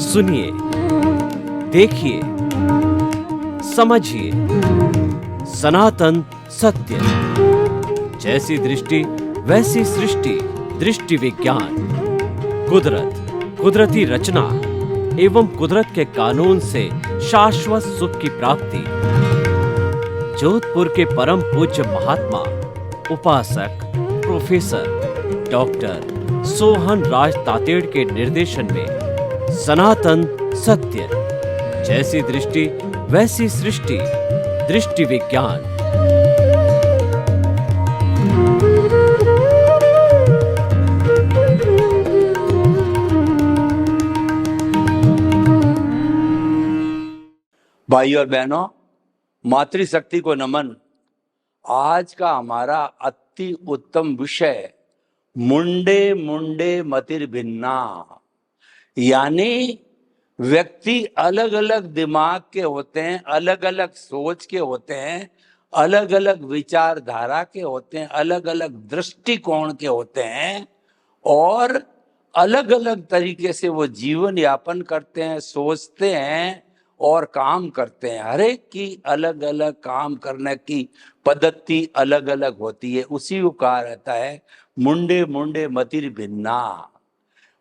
सुनिए, देखिए, समझिए सनातन सत्य। जैसी दृष्टि वैसी सृष्टि, दृष्टि विज्ञान। कुदरत, कुदरती रचना एवं कुदरत के कानून से शाश्वत सुख की प्राप्ति। जोधपुर के परम पूज्य महात्मा उपासक प्रोफेसर डॉक्टर सोहन राज तातेड़ के निर्देशन में सनातन सत्य। जैसी दृष्टि वैसी सृष्टि, दृष्टि विज्ञान। भाई और बहनों, मातृशक्ति को नमन। आज का हमारा अति उत्तम विषय मुंडे मुंडे मतिर्भिन्ना, यानी व्यक्ति अलग अलग दिमाग के होते हैं, अलग अलग सोच के होते हैं, अलग अलग विचारधारा के होते हैं, अलग अलग दृष्टिकोण के होते हैं और अलग अलग तरीके से वो जीवन यापन करते हैं, सोचते हैं और काम करते हैं। हर एक की अलग अलग काम करने की पद्धति अलग अलग होती है। उसी को कहा रहता है मुंडे मुंडे मतिर्भिन्ना।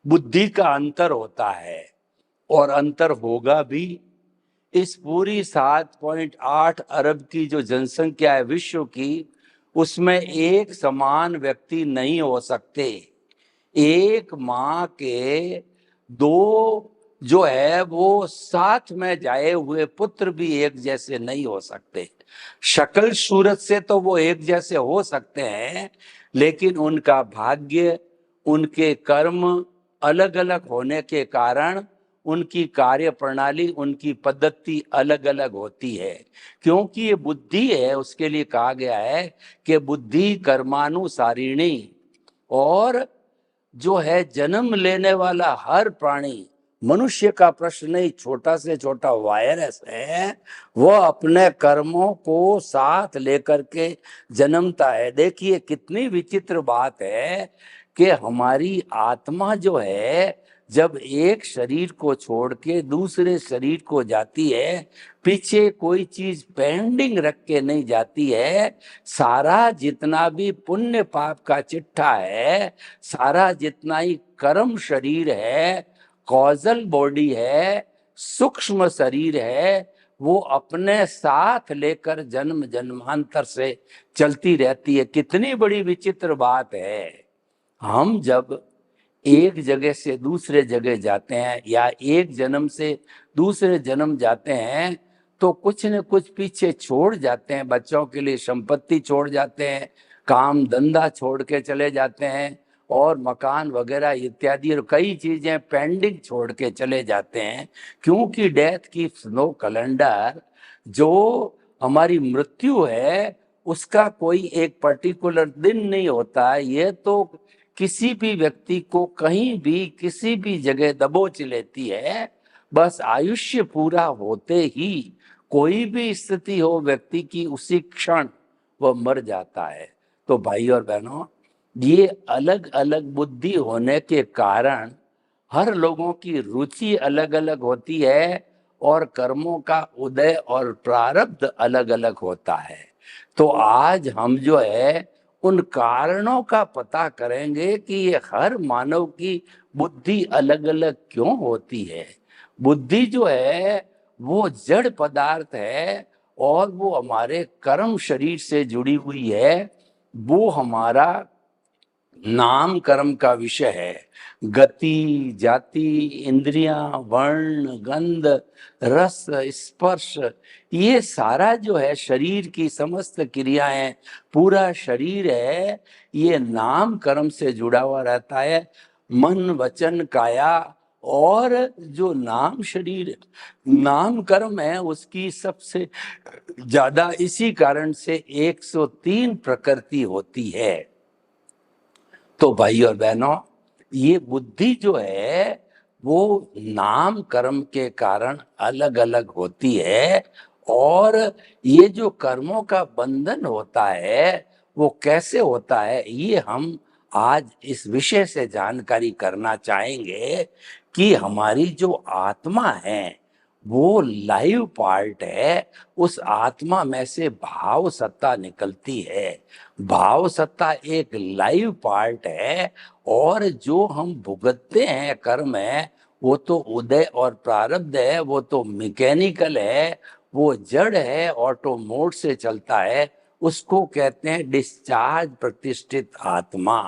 बुद्धि का अंतर होता है और अंतर होगा भी। इस पूरी 7.8 अरब की जो जनसंख्या है विश्व की, उसमें एक समान व्यक्ति नहीं हो सकते। एक माँ के दो जो है वो साथ में जाए हुए पुत्र भी एक जैसे नहीं हो सकते। शक्ल सूरत से तो वो एक जैसे हो सकते हैं, लेकिन उनका भाग्य, उनके कर्म अलग अलग होने के कारण उनकी कार्य प्रणाली, उनकी पद्धति अलग अलग होती है। क्योंकि ये बुद्धि है, उसके लिए कहा गया है कि बुद्धि कर्मानुसारिणी। और जो है जन्म लेने वाला हर प्राणी, मनुष्य का प्रश्न नहीं, छोटा से छोटा वायरस है, वो अपने कर्मों को साथ लेकर के जन्मता है। देखिए कितनी विचित्र बात है कि हमारी आत्मा जो है जब एक शरीर को छोड़ के दूसरे शरीर को जाती है, पीछे कोई चीज पेंडिंग रख के नहीं जाती है। सारा जितना भी पुण्य पाप का चिट्ठा है, सारा जितना ही कर्म शरीर है, कॉजल बॉडी है, सूक्ष्म शरीर है, वो अपने साथ लेकर जन्म जन्मांतर से चलती रहती है। कितनी बड़ी विचित्र बात है। हम जब एक जगह से दूसरे जगह जाते हैं या एक जन्म से दूसरे जन्म जाते हैं तो कुछ न कुछ पीछे छोड़ जाते हैं। बच्चों के लिए संपत्ति छोड़ जाते हैं, काम धंधा छोड़ के चले जाते हैं और मकान वगैरह इत्यादि और कई चीजें पेंडिंग छोड़ के चले जाते हैं। क्योंकि डेथ की नो कैलेंडर, जो हमारी मृत्यु है उसका कोई एक पर्टिकुलर दिन नहीं होता है। ये तो किसी भी व्यक्ति को कहीं भी किसी भी जगह दबोच लेती है। बस आयुष्य पूरा होते ही कोई भी स्थिति हो व्यक्ति की, उसी क्षण वह मर जाता है। तो भाई और बहनों, ये अलग अलग बुद्धि होने के कारण हर लोगों की रुचि अलग अलग होती है और कर्मों का उदय और प्रारब्ध अलग अलग होता है। तो आज हम जो है उन कारणों का पता करेंगे कि ये हर मानव की बुद्धि अलग अलग क्यों होती है। बुद्धि जो है वो जड़ पदार्थ है और वो हमारे कर्म शरीर से जुड़ी हुई है। वो हमारा नाम कर्म का विषय है। गति, जाति, इंद्रियां, वर्ण, गंध, रस, स्पर्श, ये सारा जो है शरीर की समस्त क्रियाएं, पूरा शरीर है, ये नाम कर्म से जुड़ा हुआ रहता है। मन, वचन, काया और जो नाम शरीर, नाम कर्म है, उसकी सबसे ज्यादा इसी कारण से 103 प्रकृति होती है। तो भाई और बहनों, ये बुद्धि जो है वो नाम कर्म के कारण अलग अलग होती है। और ये जो कर्मों का बंधन होता है वो कैसे होता है, ये हम आज इस विषय से जानकारी करना चाहेंगे कि हमारी जो आत्मा है वो लाइव पार्ट है। उस आत्मा में से भाव सत्ता निकलती है। भाव सत्ता एक लाइव पार्ट है। और जो हम भुगतते हैं कर्म है वो तो उदय और प्रारब्ध है, वो तो मैकेनिकल है, वो जड़ है, ऑटो मोड से चलता है। उसको कहते हैं डिस्चार्ज प्रतिष्ठित आत्मा।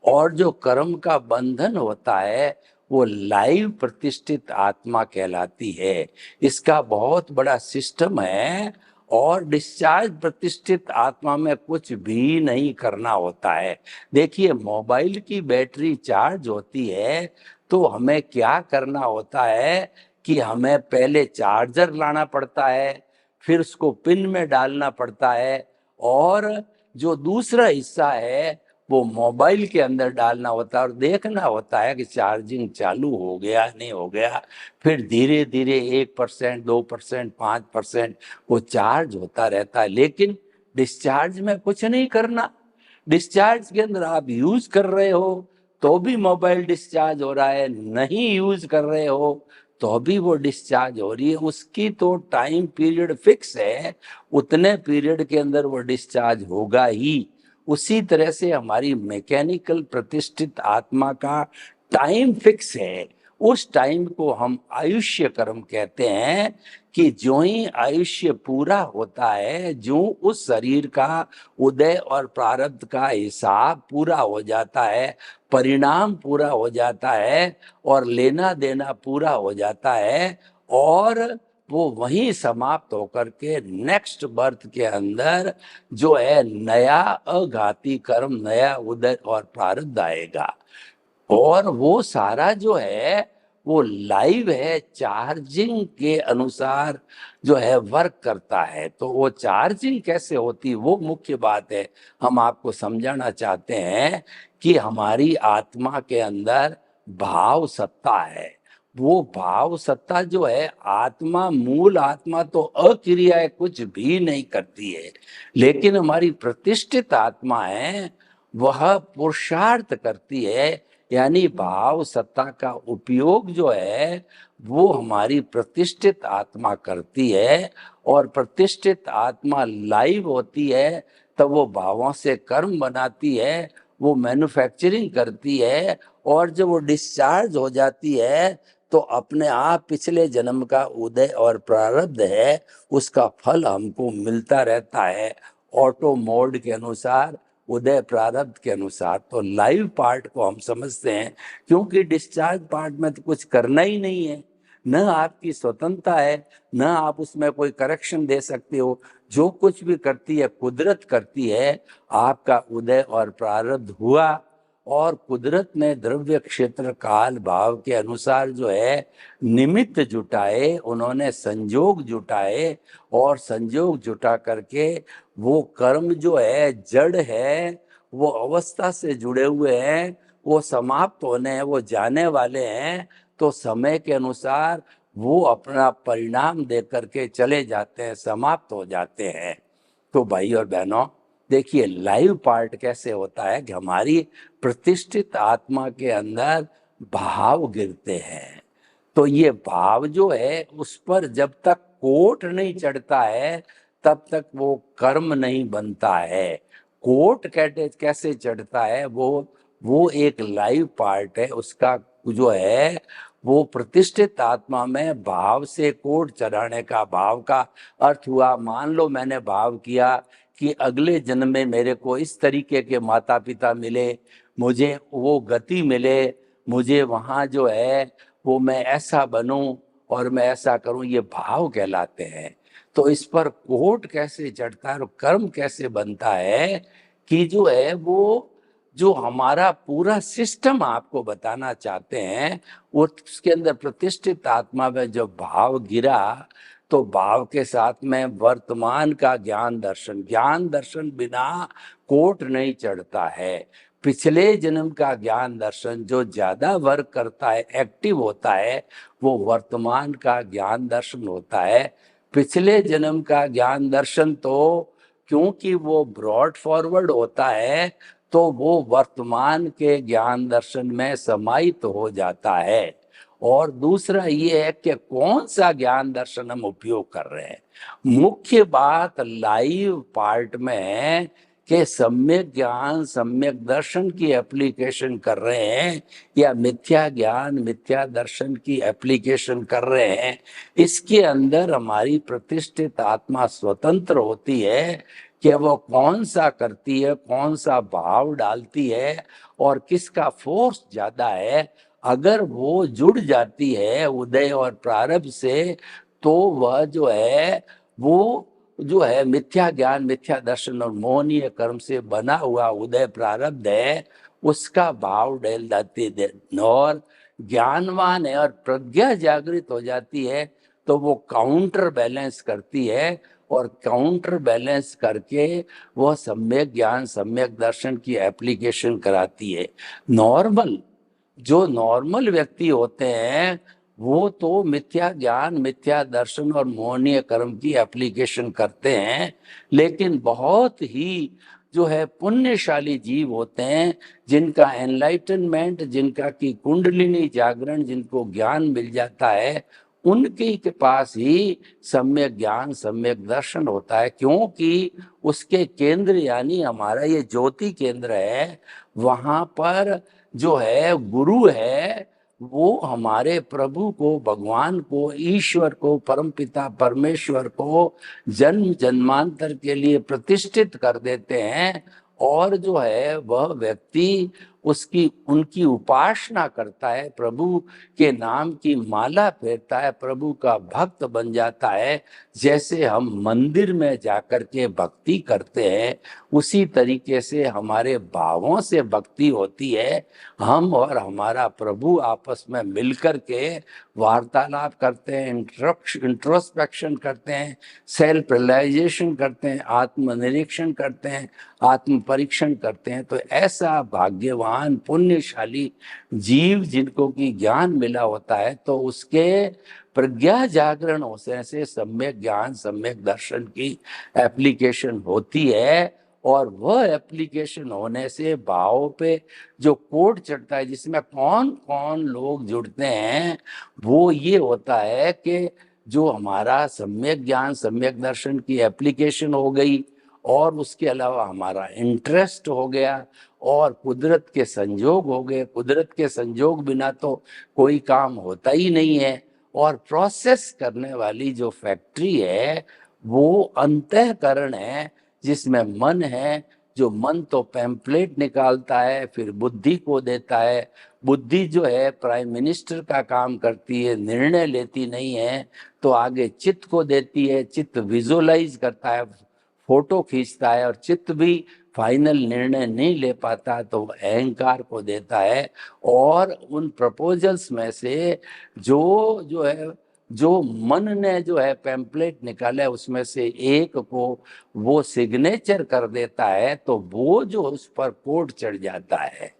और जो कर्म का बंधन होता है वो लाइव प्रतिष्ठित आत्मा कहलाती है। इसका बहुत बड़ा सिस्टम है। और डिस्चार्ज प्रतिष्ठित आत्मा में कुछ भी नहीं करना होता है। देखिए, मोबाइल की बैटरी चार्ज होती है तो हमें क्या करना होता है कि हमें पहले चार्जर लाना पड़ता है, फिर उसको पिन में डालना पड़ता है, और जो दूसरा हिस्सा है वो मोबाइल के अंदर डालना होता है और देखना होता है कि चार्जिंग चालू हो गया नहीं हो गया। फिर धीरे धीरे 1%, 2%, 5% वो चार्ज होता रहता है। लेकिन डिस्चार्ज में कुछ नहीं करना। डिस्चार्ज के अंदर आप यूज कर रहे हो तो भी मोबाइल डिस्चार्ज हो रहा है, नहीं यूज कर रहे हो तो भी वो डिस्चार्ज हो रही है। उसकी तो टाइम पीरियड फिक्स है, उतने पीरियड के अंदर वो डिस्चार्ज होगा ही। उसी तरह से हमारी मैकेनिकल प्रतिष्ठित आत्मा का टाइम फिक्स है। उस टाइम को हम आयुष्य कर्म कहते हैं कि जो ही आयुष्य पूरा होता है, जो उस शरीर का उदय और प्रारब्ध का हिसाब पूरा हो जाता है, परिणाम पूरा हो जाता है और लेना देना पूरा हो जाता है, और वो वहीं समाप्त होकर के नेक्स्ट बर्थ के अंदर जो है नया अघाती कर्म, नया उदय और प्रारब्ध आएगा। और वो सारा जो है वो लाइव है, चार्जिंग के अनुसार जो है वर्क करता है। तो वो चार्जिंग कैसे होती वो मुख्य बात है। हम आपको समझाना चाहते हैं कि हमारी आत्मा के अंदर भाव सत्ता है। वो भाव सत्ता जो है, आत्मा, मूल आत्मा तो अक्रिया है, कुछ भी नहीं करती है। लेकिन हमारी प्रतिष्ठित आत्मा है, वह पुरुषार्थ करती है। यानी भाव सत्ता का उपयोग जो है वो हमारी प्रतिष्ठित आत्मा करती है। और प्रतिष्ठित आत्मा लाइव होती है तब वो भावों से कर्म बनाती है, वो मैन्युफैक्चरिंग करती है। और जब वो डिस्चार्ज हो जाती है तो अपने आप पिछले जन्म का उदय और प्रारब्ध है उसका फल हमको मिलता रहता है, ऑटो मोड के अनुसार, उदय प्रारब्ध के अनुसार। तो लाइव पार्ट को हम समझते हैं, क्योंकि डिस्चार्ज पार्ट में तो कुछ करना ही नहीं है, न आपकी स्वतंत्रता है, न आप उसमें कोई करेक्शन दे सकते हो। जो कुछ भी करती है कुदरत करती है। आपका उदय और प्रारब्ध हुआ और कुदरत ने द्रव्य क्षेत्र काल भाव के अनुसार जो है निमित्त जुटाए, उन्होंने संजोग जुटाए, और संजोग जुटा करके वो कर्म जो है जड़ है, वो अवस्था से जुड़े हुए हैं, वो समाप्त होने हैं, वो जाने वाले हैं। तो समय के अनुसार वो अपना परिणाम दे करके चले जाते हैं, समाप्त हो जाते हैं। तो भाई और बहनों, देखिए लाइव पार्ट कैसे होता है कि हमारी प्रतिष्ठित आत्मा के अंदर भाव गिरते हैं। तो ये भाव जो है उस पर जब तक कोट नहीं चढ़ता है तब तक वो कर्म नहीं बनता है। कोट कैसे चढ़ता है, वो एक लाइव पार्ट है उसका जो है। वो प्रतिष्ठित आत्मा में भाव से कोट चढ़ाने का, भाव का अर्थ हुआ, मान लो मैंने भाव किया कि अगले जन्म में मेरे को इस तरीके के माता पिता मिले, मुझे वो गति मिले, मुझे वहाँ जो है वो मैं ऐसा बनूं और मैं ऐसा करूं, ये भाव कहलाते हैं। तो इस पर कोट कैसे चढ़ता है और कर्म कैसे बनता है कि जो है वो जो हमारा पूरा सिस्टम आपको बताना चाहते हैं, वो उसके अंदर प्रतिष्ठित आत्मा में जो भाव गिरा, तो भाव के साथ में वर्तमान का ज्ञान दर्शन, ज्ञान दर्शन बिना कोट नहीं चढ़ता है। पिछले जन्म का ज्ञान दर्शन जो ज्यादा वर्क करता है, एक्टिव होता है, वो वर्तमान का ज्ञान दर्शन होता है। पिछले जन्म का ज्ञान दर्शन तो क्योंकि वो ब्रॉड फॉरवर्ड होता है तो वो वर्तमान के ज्ञान दर्शन में समाहित हो जाता है। और दूसरा ये है कि कौन सा ज्ञान दर्शन हम उपयोग कर रहे हैं। मुख्य बात लाइव पार्ट में है कि सम्यक ज्ञान सम्यक दर्शन की एप्लीकेशन कर रहे हैं या मिथ्या ज्ञान मिथ्या दर्शन की एप्लीकेशन कर रहे हैं। इसके अंदर हमारी प्रतिष्ठित आत्मा स्वतंत्र होती है कि वो कौन सा करती है, कौन सा भाव डालती है और किसका फोर्स ज्यादा है। अगर वो जुड़ जाती है उदय और प्रारब्ध से, तो वह जो है मिथ्या ज्ञान मिथ्या दर्शन और मोहनीय कर्म से बना हुआ उदय प्रारब्ध है, उसका भाव डल जाती है और ज्ञानवान है और प्रज्ञा जागृत हो जाती है, तो वो काउंटर बैलेंस करती है और काउंटर बैलेंस करके वह सम्यक ज्ञान सम्यक दर्शन की एप्लीकेशन कराती है। जो नॉर्मल व्यक्ति होते हैं वो तो मिथ्या ज्ञान मिथ्या दर्शन और मोहनीय कर्म की एप्लीकेशन करते हैं, लेकिन बहुत ही जो है पुण्यशाली जीव होते हैं जिनका एनलाइटनमेंट जिनका की कुंडलिनी जागरण जिनको ज्ञान मिल जाता है, उनके के पास ही सम्यक ज्ञान सम्यक दर्शन होता है। क्योंकि उसके केंद्र यानी हमारा ये ज्योति केंद्र है, वहां पर जो है गुरु है वो हमारे प्रभु को भगवान को ईश्वर को परमपिता परमेश्वर को जन्म जन्मांतर के लिए प्रतिष्ठित कर देते हैं। और जो है वह व्यक्ति उसकी उनकी उपासना करता है, प्रभु के नाम की माला फेरता है, प्रभु का भक्त बन जाता है। जैसे हम मंदिर में जाकर के भक्ति करते हैं उसी तरीके से हमारे भावों से भक्ति होती है। हम और हमारा प्रभु आपस में मिलकर के वार्तालाप करते हैं, इंट्रोस्पेक्शन करते हैं, सेल्फ रियलाइजेशन करते हैं, आत्मनिरीक्षण करते हैं, आत्म परीक्षण करते हैं। तो ऐसा भाग्यवान पुण्यशाली जीव जिनको की ज्ञान मिला होता है, तो उसके प्रज्ञा जागरण होने से सम्यक ज्ञान सम्यक दर्शन की एप्लीकेशन होती है। और वह एप्लीकेशन होने से भाव पे जो कोड चढ़ता है जिसमें कौन कौन लोग जुड़ते हैं, वो ये होता है कि जो हमारा सम्यक ज्ञान सम्यक दर्शन की एप्लीकेशन हो गई और उसके अलावा हमारा इंटरेस्ट हो गया और कुदरत के संजोग हो गए। कुदरत के संजोग बिना तो कोई काम होता ही नहीं है। और प्रोसेस करने वाली जो फैक्ट्री है वो अंतःकरण है जिसमें मन है। जो मन तो पैम्पलेट निकालता है फिर बुद्धि को देता है। बुद्धि जो है प्राइम मिनिस्टर का काम करती है, निर्णय लेती नहीं है, तो आगे चित्त को देती है। चित्त विजुअलाइज करता है, फोटो खींचता है और चित्त भी फाइनल निर्णय नहीं ले पाता तो अहंकार को देता है। और उन प्रपोजल्स में से जो मन ने जो है पैम्पलेट निकाला है उसमें से एक को वो सिग्नेचर कर देता है, तो वो जो उस पर कोड चढ़ जाता है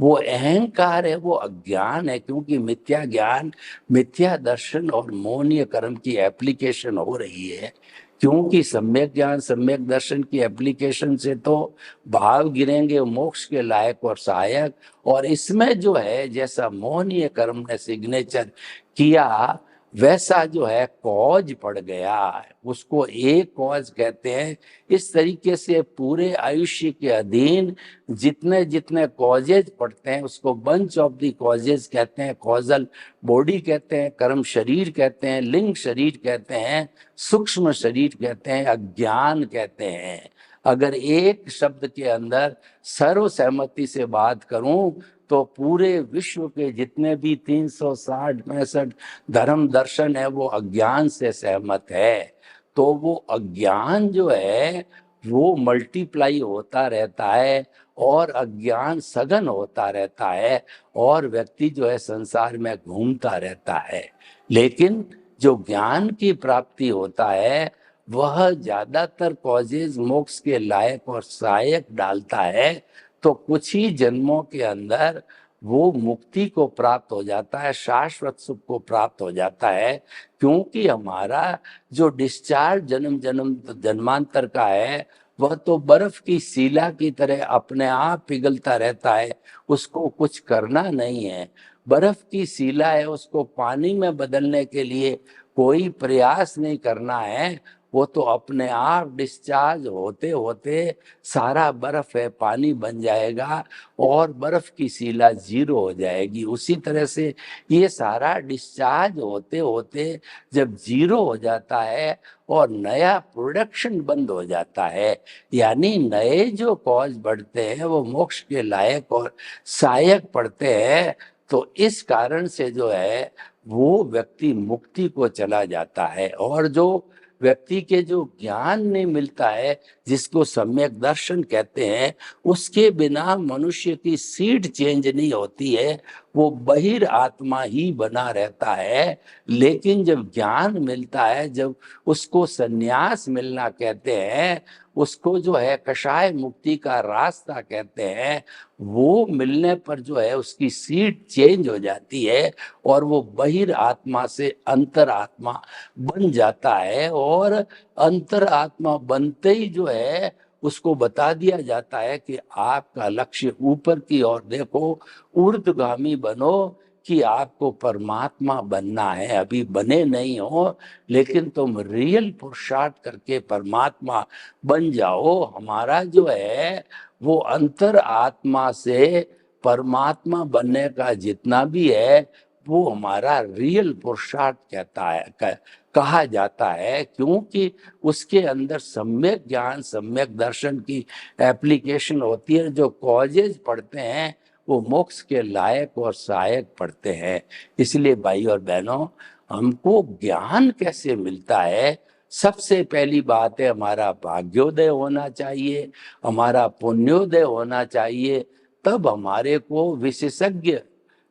वो अहंकार है, वो अज्ञान है। क्योंकि मिथ्या ज्ञान मिथ्या दर्शन और मोहनीय कर्म की एप्लीकेशन हो रही है। क्योंकि सम्यक ज्ञान सम्यक दर्शन की एप्लीकेशन से तो भाव गिरेंगे मोक्ष के लायक और सहायक। और इसमें जो है जैसा मोहनीय कर्म ने सिग्नेचर किया वैसा जो है कॉज पड़ गया, उसको एक कॉज कहते हैं। इस तरीके से पूरे आयुष्य के अधीन जितने जितने कॉजेज पड़ते हैं उसको बंच ऑफ द कॉजेज कहते हैं, कॉजल बॉडी कहते हैं, कर्म शरीर कहते हैं, लिंग शरीर कहते हैं, सूक्ष्म शरीर कहते हैं, अज्ञान कहते हैं। अगर एक शब्द के अंदर सर्व सहमति से बात करूं तो पूरे विश्व के जितने भी 360-65 धर्म दर्शन है वो अज्ञान से सहमत है। तो वो अज्ञान जो है वो मल्टीप्लाई होता रहता है और अज्ञान सघन होता रहता है और व्यक्ति जो है संसार में घूमता रहता है। लेकिन जो ज्ञान की प्राप्ति होता है वह ज्यादातर कॉजेज मोक्ष के लायक और सहायक डालता है। तो कुछ ही जन्मों के अंदर वो मुक्ति को प्राप्त हो जाता है, शाश्वत सुख को प्राप्त हो जाता है। क्योंकि हमारा जो डिस्चार्ज जन्म जन्म जन्मांतर का है वह तो बर्फ की शिला की तरह अपने आप पिघलता रहता है, उसको कुछ करना नहीं है। बर्फ की शिला है उसको पानी में बदलने के लिए कोई प्रयास नहीं करना है, वो तो अपने आप डिस्चार्ज होते होते सारा बर्फ है पानी बन जाएगा और बर्फ की शिला जीरो हो जाएगी। उसी तरह से ये सारा डिस्चार्ज होते होते जब जीरो हो जाता है और नया प्रोडक्शन बंद हो जाता है, यानी नए जो कॉज बढ़ते हैं वो मोक्ष के लायक और सहायक पड़ते हैं, तो इस कारण से जो है वो व्यक्ति मुक्ति को चला जाता है। और जो व्यक्ति के जो ज्ञान नहीं मिलता है, जिसको सम्यक दर्शन कहते हैं, उसके बिना मनुष्य की सीड चेंज नहीं होती है, वो बहिर आत्मा ही बना रहता है। लेकिन जब ज्ञान मिलता है, जब उसको संन्यास मिलना कहते हैं, उसको जो है कषाय मुक्ति का रास्ता कहते हैं, वो मिलने पर जो है उसकी सीट चेंज हो जाती है और वो बहिर आत्मा से अंतर आत्मा बन जाता है। और अंतर आत्मा बनते ही जो है उसको बता दिया जाता है कि आपका लक्ष्य ऊपर की ओर देखो, ऊर्ध्वगामी बनो, कि आपको परमात्मा बनना है। अभी बने नहीं हो, लेकिन तुम रियल पुरुषार्थ करके परमात्मा बन जाओ। हमारा जो है वो अंतर आत्मा से परमात्मा बनने का जितना भी है वो हमारा रियल पुरुषार्थ कहता है, कहा जाता है, क्योंकि उसके अंदर सम्यक ज्ञान सम्यक दर्शन की एप्लीकेशन होती है। जो कॉजेज पढ़ते हैं वो मोक्ष के लायक और सहायक पढ़ते हैं। इसलिए भाई और बहनों, हमको ज्ञान कैसे मिलता है? सबसे पहली बात है हमारा भाग्योदय होना चाहिए, हमारा पुण्योदय होना चाहिए। तब हमारे को विशेषज्ञ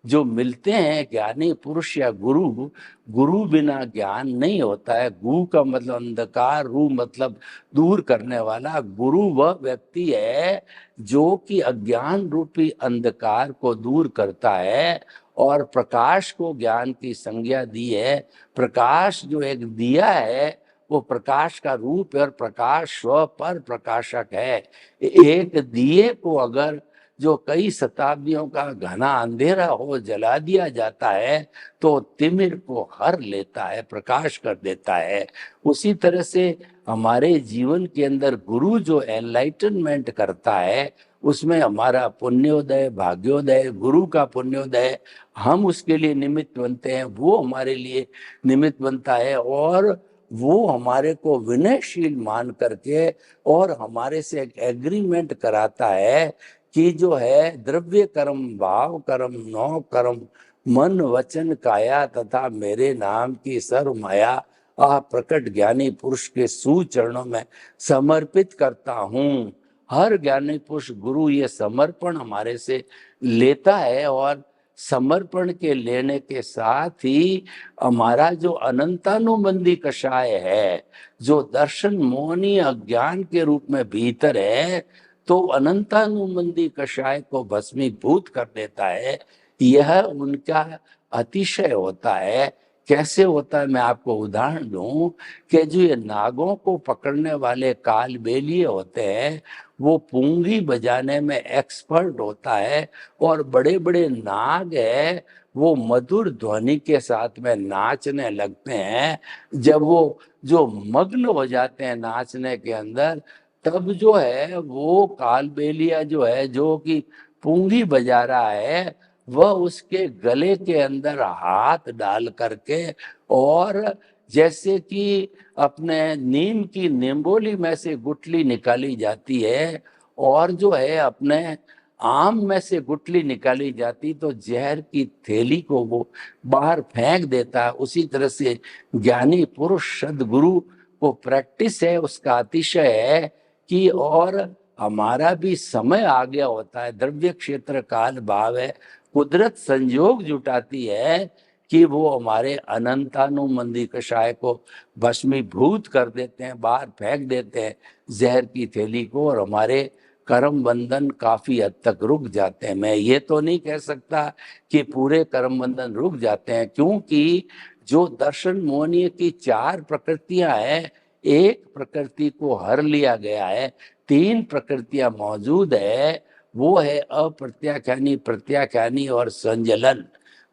जो मिलते हैं, ज्ञानी पुरुष या गुरु, गुरु बिना ज्ञान नहीं होता है। गु का मतलब अंधकार, रू मतलब दूर करने वाला। गुरु वह व्यक्ति है जो कि अज्ञान रूपी अंधकार को दूर करता है और प्रकाश को ज्ञान की संज्ञा दी है। प्रकाश जो एक दिया है वो प्रकाश का रूप है और प्रकाश स्व पर प्रकाशक है। एक दिए को अगर जो कई शताब्दियों का घना अंधेरा हो जला दिया जाता है तो तिमिर को हर लेता है, प्रकाश कर देता है। उसी तरह से हमारे जीवन के अंदर गुरु जो एनलाइटनमेंट करता है, उसमें हमारा पुण्योदय भाग्योदय, गुरु का पुण्योदय हम उसके लिए निमित्त बनते हैं, वो हमारे लिए निमित्त बनता है। और वो हमारे को विनयशील मान करके और हमारे से एक एग्रीमेंट कराता है कि जो है द्रव्य कर्म भाव कर्म नौ कर्म मन वचन काया तथा मेरे नाम की सर्व माया आ प्रकट ज्ञानी पुरुष के सुचरणों में समर्पित करता हूँ। हर ज्ञानी पुरुष गुरु ये समर्पण हमारे से लेता है और समर्पण के लेने के साथ ही हमारा जो अनंतानुबंधी कषाय है, जो दर्शन मोहनी अज्ञान के रूप में भीतर है, तो अनंतानुबंधी कषाय को भस्मीभूत कर देता है। यह उनका अतिशय होता है। कैसे होता है मैं आपको उदाहरण दूं कि जो ये नागों को पकड़ने वाले कालबेलिए होते हैं, वो पूंगी बजाने में एक्सपर्ट होता है और बड़े बड़े नाग है वो मधुर ध्वनि के साथ में नाचने लगते हैं। जब वो जो मग्न हो जाते हैं नाचने के अंदर, तब जो है वो कालबेलिया जो है जो कि पूंगी बजा रहा है, वह उसके गले के अंदर हाथ डाल करके और जैसे कि अपने नीम की निम्बोली में से गुठली निकाली जाती है और जो है अपने आम में से गुठली निकाली जाती तो जहर की थैली को वो बाहर फेंक देता है। उसी तरह से ज्ञानी पुरुष सदगुरु को प्रैक्टिस है, उसका अतिशय है कि और हमारा भी समय आ गया होता है। द्रव्य क्षेत्र काल भाव है, कुदरत संयोग जुटाती है कि वो हमारे अनंतानुबंधी कषाय को भस्मीभूत कर देते हैं, बाहर फेंक देते हैं जहर की थैली को, और हमारे कर्म बंधन काफी हद तक रुक जाते हैं। मैं ये तो नहीं कह सकता कि पूरे कर्म बंधन रुक जाते हैं, क्योंकि जो दर्शन मोहनीय की चार प्रकृतियां हैं, एक प्रकृति को हर लिया गया है, तीन प्रकृतियां मौजूद है। वो है अप्रत्याख्यानी, प्रत्याख्यानी और संजलन।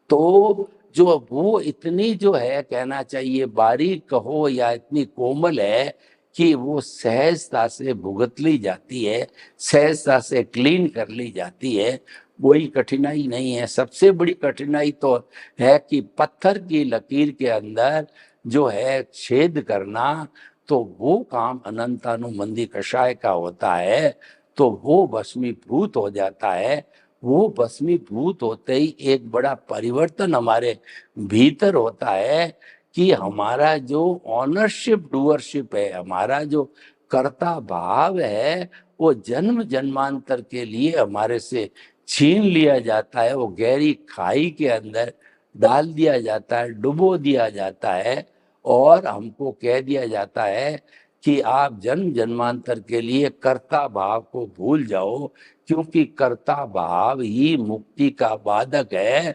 तो जो वो इतनी जो है कहना चाहिए बारीक कहो या इतनी कोमल है कि वो सहजता से भुगत ली जाती है, सहजता से क्लीन कर ली जाती है। कोई कठिनाई नहीं है। सबसे बड़ी कठिनाई तो है कि पत्थर की लकीर के अंदर जो है छेद करना, तो वो काम अनंतानुमंदी कषाय का होता है, तो वो भस्मीभूत हो जाता है। वो भस्मीभूत होते ही एक बड़ा परिवर्तन हमारे भीतर होता है कि हमारा जो ऑनरशिप डूअरशिप है, हमारा जो कर्ता भाव है, वो जन्म जन्मांतर के लिए हमारे से छीन लिया जाता है। वो गहरी खाई के अंदर डाल दिया जाता है, डुबो दिया जाता है, और हमको कह दिया जाता है कि आप जन्म जन्मांतर के लिए कर्ता भाव को भूल जाओ, क्योंकि कर्ता भाव ही मुक्ति का बाधक है,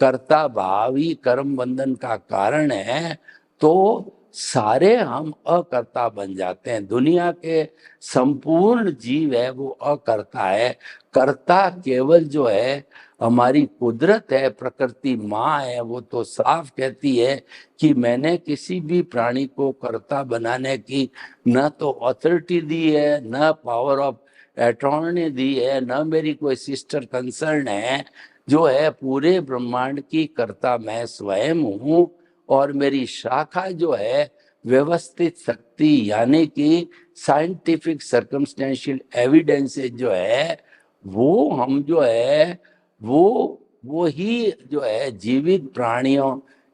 कर्ता भाव ही कर्म बंधन का कारण है। तो सारे हम अकर्ता बन जाते हैं। दुनिया के संपूर्ण जीव है वो अकर्ता है। कर्ता केवल जो है हमारी कुदरत है, प्रकृति माँ है, वो तो साफ कहती है कि मैंने किसी भी प्राणी को कर्ता बनाने की न तो अथॉरिटी दी है, न पावर ऑफ अटॉर्नी दी है, न मेरी कोई सिस्टर कंसर्न है। जो है पूरे ब्रह्मांड की कर्ता मैं स्वयं हूँ, और मेरी शाखा जो है व्यवस्थित शक्ति यानी कि साइंटिफिक सर्कमस्टेंशियल एविडेंसेस जो है, वो हम जो है वो ही जो है जीवित प्राणियों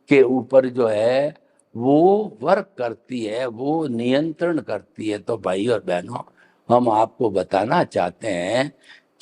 के ऊपर जो है वो वर्क करती है, वो नियंत्रण करती है। तो भाई और बहनों, हम आपको बताना चाहते हैं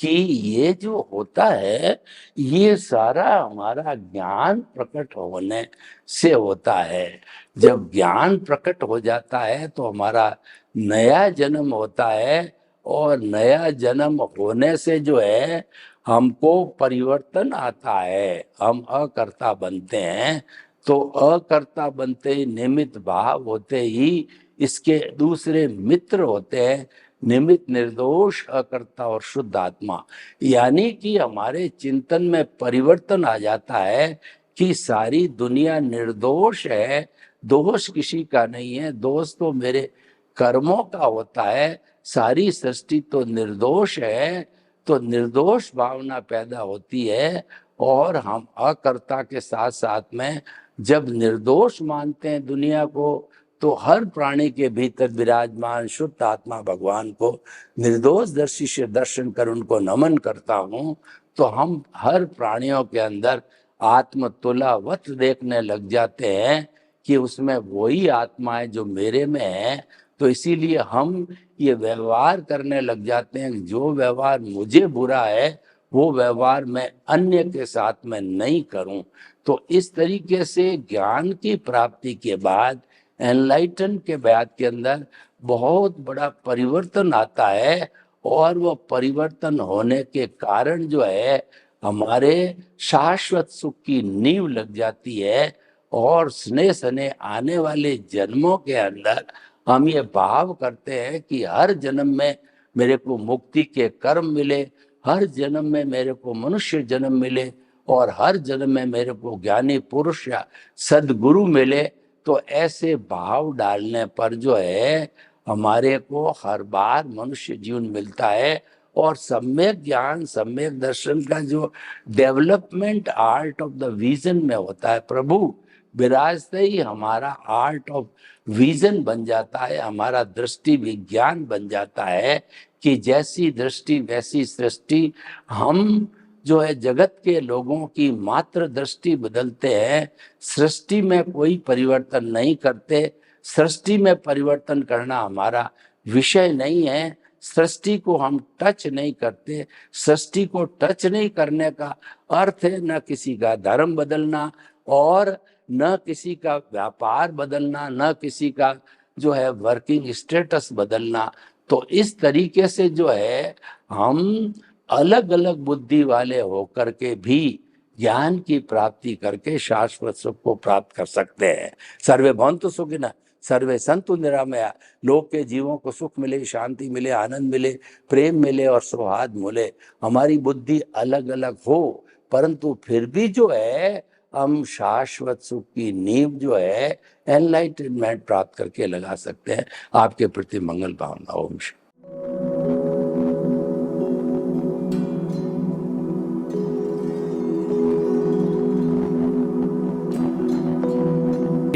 कि ये जो होता है, ये सारा हमारा ज्ञान प्रकट होने से होता है। जब ज्ञान प्रकट हो जाता है तो हमारा नया जन्म होता है, और नया जन्म होने से जो है हमको परिवर्तन आता है, हम अकर्ता बनते हैं। तो अकर्ता बनते ही निमित्त भाव होते ही इसके दूसरे मित्र होते हैं, निमित्त निर्दोष अकर्ता और शुद्ध आत्मा। यानी कि हमारे चिंतन में परिवर्तन आ जाता है कि सारी दुनिया निर्दोष है, दोष किसी का नहीं है, दोष तो मेरे कर्मों का होता है। सारी सृष्टि तो निर्दोष है, तो निर्दोष भावना पैदा होती है। और हम अकर्ता के साथ साथ में जब निर्दोष मानते हैं दुनिया को, तो हर प्राणी के भीतर विराजमान शुद्ध आत्मा भगवान को निर्दोष दर्शी से दर्शन कर उनको नमन करता हूँ। तो हम हर प्राणियों के अंदर आत्म तुलावत देखने लग जाते हैं कि उसमें वही आत्मा है जो मेरे में है। तो इसीलिए हम ये व्यवहार करने लग जाते हैं, जो व्यवहार मुझे बुरा है वो व्यवहार मैं अन्य के साथ में नहीं करूं। तो इस तरीके से ज्ञान की प्राप्ति के बाद, एनलाइटन के बाद के अंदर बहुत बड़ा परिवर्तन आता है, और वो परिवर्तन होने के कारण जो है हमारे शाश्वत सुख की नींव लग जाती है। और स्नेह सने आने वाले जन्मों के अंदर हम ये भाव करते हैं कि हर जन्म में मेरे को मुक्ति के कर्म मिले, हर जन्म में मेरे को मनुष्य जन्म मिले, और हर जन्म में मेरे को ज्ञानी पुरुष या सदगुरु मिले। तो ऐसे भाव डालने पर जो है हमारे को हर बार मनुष्य जीवन मिलता है। और सम्यक ज्ञान सम्यक दर्शन का जो development art of the vision में होता है, प्रभु विराजते ही हमारा आर्ट ऑफ विजन बन जाता है, हमारा दृष्टि विज्ञान बन जाता है कि जैसी दृष्टि वैसी सृष्टि। हम जो है जगत के लोगों की मात्र दृष्टि बदलते हैं, सृष्टि में कोई परिवर्तन नहीं करते। सृष्टि में परिवर्तन करना हमारा विषय नहीं है, सृष्टि को हम टच नहीं करते। सृष्टि को टच नहीं करने का अर्थ है न किसी का धर्म बदलना, और न किसी का व्यापार बदलना, न किसी का जो है वर्किंग स्टेटस बदलना। तो इस तरीके से जो है हम अलग अलग बुद्धि वाले होकर के भी ज्ञान की प्राप्ति करके शाश्वत सुख को प्राप्त कर सकते हैं। सर्वे भवन्तु सुखिनः, सर्वे सन्तु निरामया। लोक के जीवों को सुख मिले, शांति मिले, आनंद मिले, प्रेम मिले और सौहार्द मिले। हमारी बुद्धि अलग अलग हो, परंतु फिर भी जो है हम शाश्वत सुख की नींव जो है एनलाइटनमेंट प्राप्त करके लगा सकते हैं। आपके प्रति मंगल भावना। ओम शांति।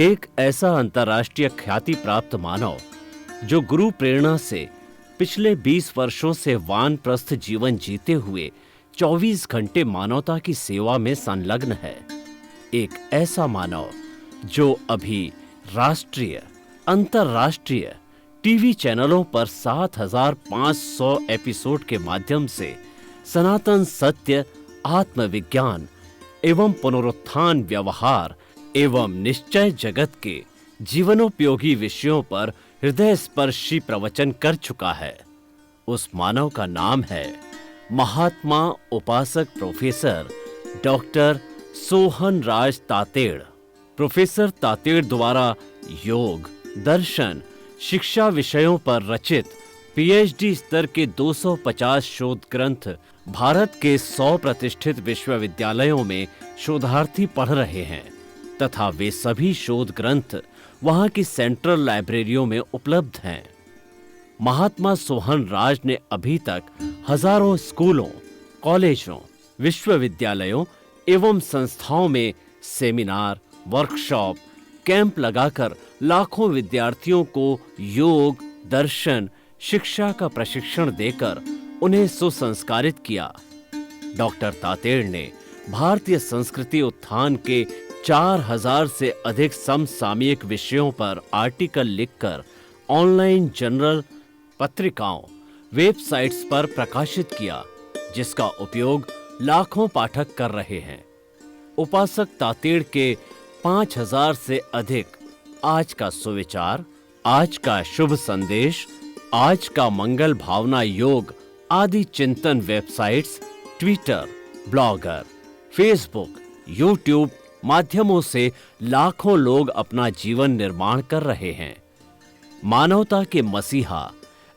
एक ऐसा अंतर्राष्ट्रीय ख्याति प्राप्त मानव जो गुरु प्रेरणा से पिछले 20 वर्षों से वानप्रस्थ जीवन जीते हुए 24 घंटे मानवता की सेवा में संलग्न है। एक ऐसा मानव जो अभी राष्ट्रीय, अंतर्राष्ट्रीय टीवी चैनलों पर 7,500 एपिसोड के माध्यम से सनातन सत्य, आत्मविज्ञान एवं पुनरुत्थान व्यवहार एवं निश्चय जगत के जीवनोपयोगी विषयों पर हृदय स्पर्शी प्रवचन कर चुका है। उस मानव का नाम है महात्मा उपासक प्रोफेसर डॉक्टर सोहन राज तातेड़। प्रोफेसर तातेड़ द्वारा योग, दर्शन, शिक्षा विषयों पर रचित पीएचडी स्तर के 250 शोध ग्रंथ भारत के 100 प्रतिष्ठित विश्वविद्यालयों में शोधार्थी पढ़ रहे हैं तथा वे सभी शोध ग्रंथ वहां की सेंट्रल लाइब्रेरियों में उपलब्ध हैं। महात्मा सोहन राज ने अभी तक हजारों स्कूलों, कॉलेजों, विश्वविद्यालयों एवं संस्थाओं में सेमिनार, वर्कशॉप, कैंप लगाकर लाखों विद्यार्थियों को योग, दर्शन, शिक्षा का प्रशिक्षण देकर उन्हें सुसंस्कारित किया। डॉक्टर तातेड़ ने भारतीय संस्कृति उत्थान के 4000 से अधिक समसामयिक विषयों पर आर्टिकल लिखकर ऑनलाइन जर्नल, पत्रिकाओं, वेबसाइट्स पर प्रकाशित किया, जिसका उपयोग लाखों पाठक कर रहे हैं। उपासक तातेड़ के 5000 से अधिक आज का सुविचार, आज का शुभ संदेश, आज का मंगल भावना योग आदि चिंतन websites, Twitter, blogger, Facebook, YouTube माध्यमों से लाखों लोग अपना जीवन निर्माण कर रहे हैं। मानवता के मसीहा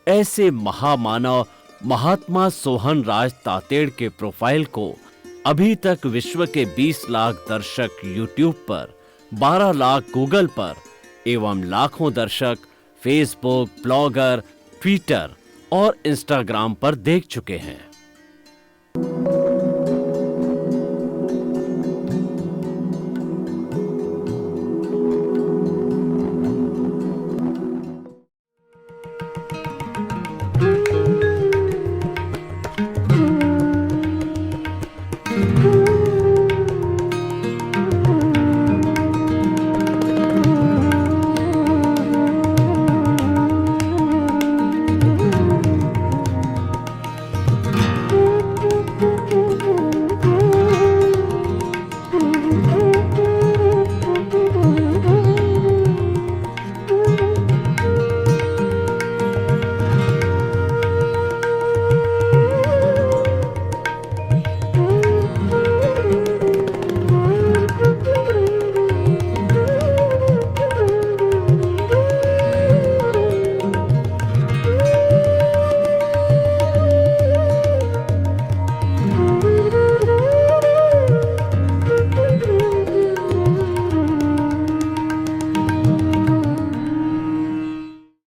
ऐसे महामानव महात्मा सोहन राज तातेड़ के प्रोफाइल को अभी तक विश्व के 20 लाख दर्शक यूट्यूब पर, 12 लाख गूगल पर एवं लाखों दर्शक फेसबुक, ब्लॉगर, ट्विटर और इंस्टाग्राम पर देख चुके हैं।